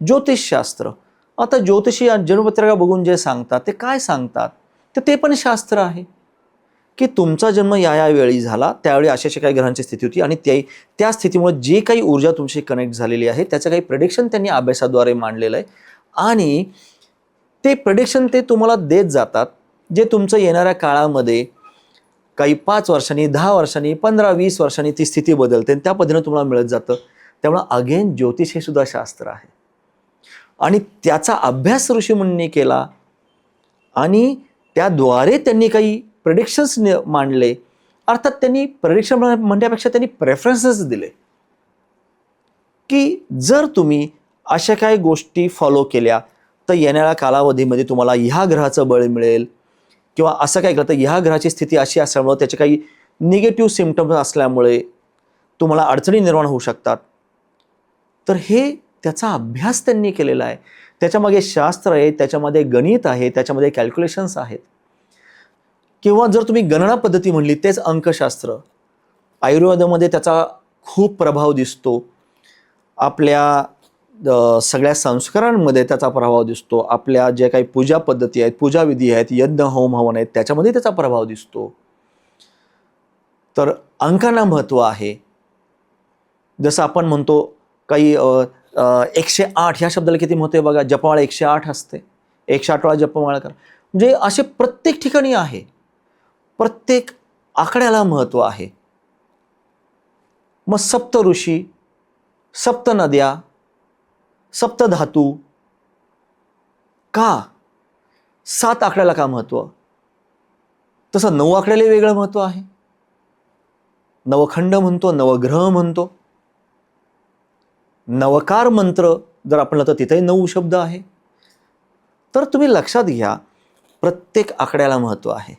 ज्योतिषशास्त्र. आता ज्योतिषी जन्मपत्रिका बघून जे सांगतात ते काय सांगतात, तर ते पण शास्त्र आहे की तुमचा जन्म या वेळी झाला, त्यावेळी अशा काही ग्रहांची स्थिती होती आणि त्या स्थितीमुळे जे काही ऊर्जा तुमची कनेक्ट झालेली आहे त्याचं काही प्रेडिक्शन त्यांनी अभ्यासाद्वारे मांडलेलं आहे आणि ते प्रेडिक्शन ते तुम्हाला देत जातात, जे तुमचं येणाऱ्या काळामध्ये काही 5 वर्षांनी, 10 वर्षांनी, 15-20 वर्षांनी ती स्थिती बदलते आणि त्या पद्धतीने तुम्हाला मिळत जातं. त्यामुळे अगेन ज्योतिष हे सुद्धा शास्त्र आहे आणि त्याचा अभ्यास ऋषीमुनींनी केला आणि त्याद्वारे त्यांनी काही प्रेडिक्शन्स मांडले. अर्थात त्यांनी प्रेडिक्शन म्हणण्यापेक्षा त्यांनी प्रेफरन्सेस दिले की जर तुम्ही अशा काही गोष्टी फॉलो केल्या तर येणाऱ्या कालावधीमध्ये तुम्हाला ह्या ग्रहाचं बळ मिळेल किंवा असं काय करतं, ह्या ग्रहाची स्थिती अशी असल्यामुळे त्याचे काही निगेटिव्ह सिम्पटम्स असल्यामुळे तुम्हाला अडचणी निर्माण होऊ शकतात. तर हे त्याचा अभ्यास त्यांनी केलेला आहे. त्याच्यामागे शास्त्र आहे, त्याच्यामध्ये गणित आहे, त्याच्यामध्ये कॅल्क्युलेशन्स आहेत. किंवा जर तुम्ही गणना पद्धती म्हणली तेच अंकशास्त्र, आयुर्वेदामध्ये त्याचा खूप प्रभाव दिसतो. आपल्या सगळ्या संस्कारांमध्ये त्याचा प्रभाव दिसतो. आपल्या ज्या काही पूजा पद्धती आहेत, पूजाविधी आहेत, यज्ञ होम हवन आहेत, त्याच्यामध्ये त्याचा प्रभाव दिसतो. तर अंकांना महत्त्व आहे. जसं आपण म्हणतो काही 108 ह्या शब्दाला किती महत्त्व आहे बघा. जपमाळा 108 असते, 108 वेळा जपमाळा करा. म्हणजे असे प्रत्येक ठिकाणी आहे, प्रत्येक आकड्याला महत्त्व आहे. मग सप्त ऋषी, सप्त नद्या, सप्तधातू का, 7 आकड्याला का महत्त्व? तसं 9 आकड्याला वेगळं महत्त्व आहे. नवखंड म्हणतो, नवग्रह म्हणतो, नवकार मंत्र जर आपण तर तिथेही 9 शब्द आहे. तर तुम्ही लक्षात घ्या, प्रत्येक आकड्याला महत्त्व आहे.